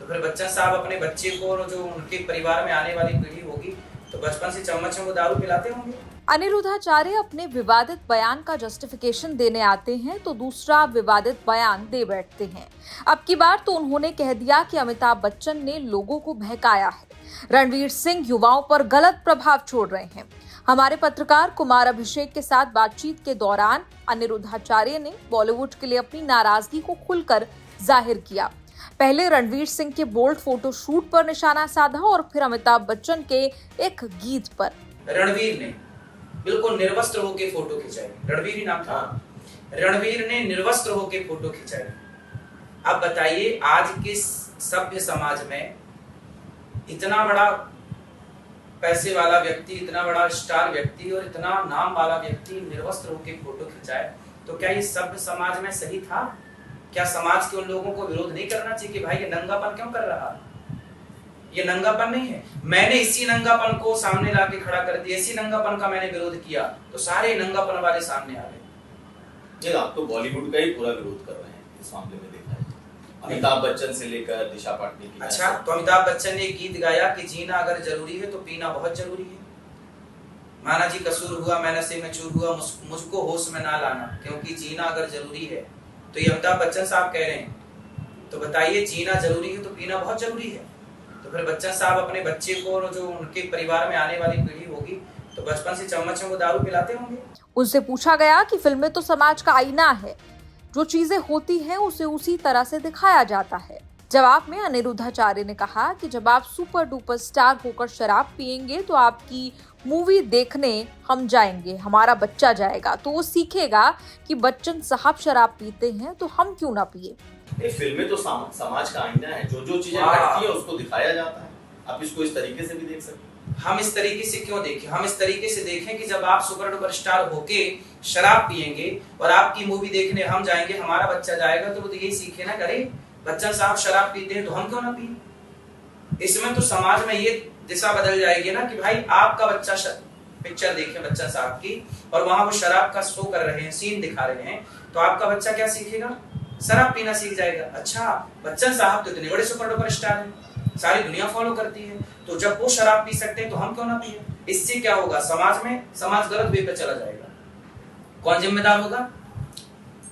तो फिर बच्चन साहब अपने बच्चे को और जो उनके परिवार में आने वाली पीढ़ी होगी तो बचपन से चम्मच में वो दारू पिलाते होंगे। अनिरुद्धाचार्य अपने विवादित बयान का जस्टिफिकेशन देने आते हैं तो दूसरा विवादित बयान दे बैठते हैं। अब की बार तो उन्होंने कह दिया कि अमिताभ बच्चन ने लोगों को बहकाया है, रणवीर सिंह युवाओं पर गलत प्रभाव छोड़ रहे हैं। हमारे पत्रकार कुमार अभिषेक के साथ बातचीत के दौरान अनिरुद्धाचार्य ने बॉलीवुड के लिए अपनी नाराजगी को खुलकर जाहिर किया। पहले रणवीर सिंह के बोल्ड फोटो शूट पर निशाना साधा और फिर अमिताभ बच्चन के एक गीत पर। रणवीर ने बिल्कुल निर्वस्त्र होके फोटो खिंचाई, रणवीर ही नाम था। रणवीर ने निर्वस्त्र होके फोटो खिंचाई। अब बताइए, आज के सभ्य समाज में इतना बड़ा पैसे वाला व्यक्ति, इतना बड़ा स्टार व्यक्ति और इतना नाम वाला व्यक्ति निर्वस्त्र होके फोटो खिंचाए तो क्या ये सभ्य समाज में सही था? क्या समाज के उन लोगों को विरोध नहीं करना चाहिए कि भाई ये नंगापन क्यों कर रहा है? ये नंगापन नहीं है। मैंने इसी नंगापन को सामने लाके खड़ा कर दिया, इसी नंगापन का मैंने विरोध किया तो सारे नंगापन वाले सामने आ गए। आप तो बॉलीवुड का ही पूरा विरोध कर रहे हैं इस मामले में, देखा है अमिताभ बच्चन से लेकर दिशा पाटनी की। अच्छा, तो अमिताभ बच्चन ने गीत गाया कि जीना अगर जरूरी है तो पीना बहुत जरूरी है। माना जी कसूर हुआ, मैं नशे में चूर हुआ, मुझको होश में ना लाना, क्योंकि जीना अगर जरूरी है। तो ये अमिताभ बच्चन साहब कह रहे हैं। तो बताइए, जीना जरूरी है तो पीना बहुत जरूरी है। तो फिर बच्चन साहब अपने बच्चे को और जो उनके परिवार में आने वाली पीढ़ी होगी तो बचपन से चम्मच में वो दारू पिलाते होंगे। उनसे पूछा गया कि फिल्में तो समाज का आईना है, जो चीजें होती हैं उसे उसी तरह से दिखाया जाता है। जवाब में अनिरुद्धाचार्य ने कहा कि जब आप सुपर डुपर स्टार होकर शराब पिएंगे तो आपकी मूवी देखने हम जाएंगे, हमारा बच्चा जाएगा तो वो सीखेगा कि बच्चन साहब शराब पीते हैं तो हम क्यों ना पिए। फिल्में तो समाज का आईना है, जो जो चीजें घटती है उसको दिखाया जाता है। आप इसको इस तरीके से भी देख सकते हैं। हम इस तरीके से क्यों देखें? हम इस तरीके से देखें कि जब आप सुपर डुपर स्टार होके शराब पिएंगे और आपकी मूवी देखने हम जाएंगे, हमारा बच्चा जाएगा तो वो यही सीखे ना, करे बच्चन साहब शराब पीते हैं तो हम क्यों ना पिए। इसमें तो समाज में ये दिशा बदल जाएगी ना कि भाई आपका बच्चा पिक्चर देखे बच्चन साहब की और वहां वो शराब का शो कर रहे हैं, सीन दिखा रहे हैं, तो आपका बच्चा क्या सीखेगा? शराब पीना सीख जाएगा। अच्छा, बच्चन साहब तो इतने बड़े सुपर डुपर स्टार हैं, सारी दुनिया फॉलो करती है, तो जब वो शराब पी सकते हैं तो हम क्यों ना पिए। इससे क्या होगा? समाज गलत वे पे चला जाएगा। कौन जिम्मेदार होगा?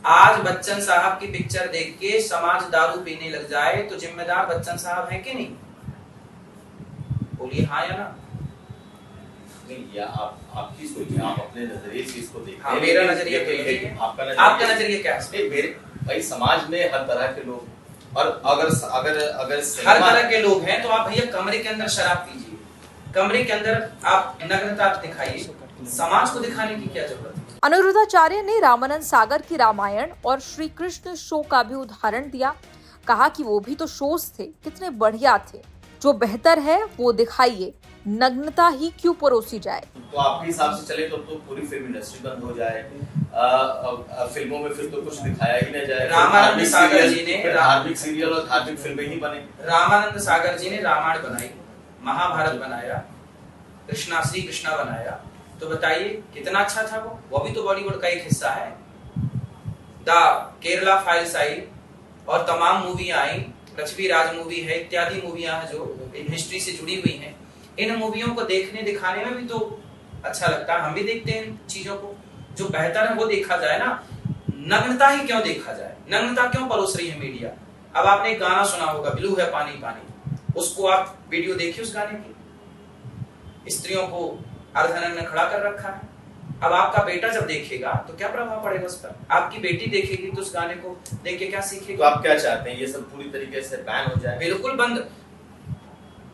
आज बच्चन साहब की पिक्चर देख के समाज दारू पीने लग जाए तो जिम्मेदार बच्चन साहब हैं कि नहीं? बोलिए हाँ या ना। नहीं, या आपकी सोचिए, आप अपने नजरिए से इसको देखते हैं। हाँ, मेरा नजरिया आपका नजरिया क्या है? मेरे भाई, समाज में हर तरह के लोग, और अगर हर तरह के लोग हैं तो आप भैया कमरे के अंदर शराब पीजिए, कमरे के अंदर आप नग्नता दिखाइए, समाज को दिखाने की क्या जरूरत है? अनिरुद्धाचार्य ने रामानंद सागर की रामायण और श्री कृष्ण शो का भी उदाहरण दिया। कहा कि वो भी तो शोज थे, कितने बढ़िया थे, जो बेहतर है वो दिखाइए, नग्नता ही क्यों परोसी जाए। तो आपके हिसाब से चले तो पूरी फिल्म इंडस्ट्री बंद हो जाए, फिल्मों में फिर तो कुछ दिखाया ही न जाए। रामानंद सागर जी ने धार्मिक सीरियल और धार्मिक फिल्में ही बने। रामानंद सागर जी ने रामायण बनाई, महाभारत बनाया, श्री कृष्णा बनाया, तो बताइए कितना अच्छा था वो भी तो बॉलीवुड का एक हिस्सा है। द केरला फाइल्स आई और तमाम मूवियां आई, पृथ्वीराज मूवी है, इत्यादि मूवियां हैं जो हिस्ट्री से जुड़ी हुई हैं। इन मूवियों को देखने दिखाने में भी तो अच्छा लगता है, हम भी देखते हैं इन चीजों को। जो बेहतर है वो देखा जाए ना, नग्नता ही क्यों देखा जाए? नग्नता क्यों परोस रही है मीडिया? अब आपने एक गाना सुना होगा, ब्लू है पानी पानी, उसको आप वीडियो देखिए उस गाने की, स्त्रियों को अर्धनग्न खड़ा कर रखा है। अब आपका बेटा जब देखेगा तो क्या प्रभाव पड़ेगा उस पर? आपकी बेटी देखेगी तो उस गाने को देख के क्या सीखेगी? तो आप क्या चाहते हैं, ये सब पूरी तरीके से बैन हो जाए? बिल्कुल बंद,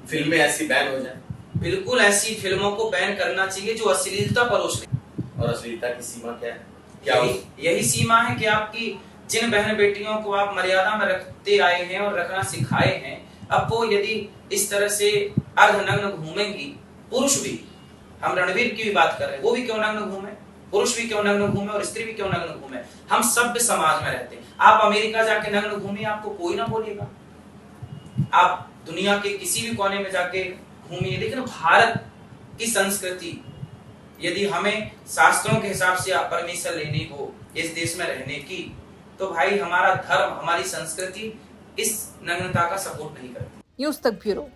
फिल्में ऐसी बैन हो जाए। बिल्कुल ऐसी फिल्मों को बैन करना चाहिए जो अश्लीलता परोस रही। और अश्लीलता की सीमा क्या है? यही सीमा है कि आपकी जिन बहन बेटियों को आप मर्यादा में रखते आए हैं और रखना सिखाए हैं, अब वो यदि इस तरह से अर्धनग्न घूमेंगी, पुरुष भी, हम रणवीर की भी बात कर रहे हैं, वो भी क्यों नग्न घूमे, पुरुष भी क्यों नग्न घूमे और स्त्री भी क्यों नग्न घूमे। हम सभ्य समाज में रहते हैं। आप अमेरिका जाके नग्न घूमिए, आपको कोई ना बोलेगा। आप दुनिया के किसी भी कोने में जाके घूमिए, लेकिन भारत की संस्कृति, यदि हमें शास्त्रों के हिसाब से परमिशन लेनी हो इस देश में रहने की, तो भाई हमारा धर्म, हमारी संस्कृति इस नग्नता का सपोर्ट नहीं करती। न्यूज तक ब्यूरो।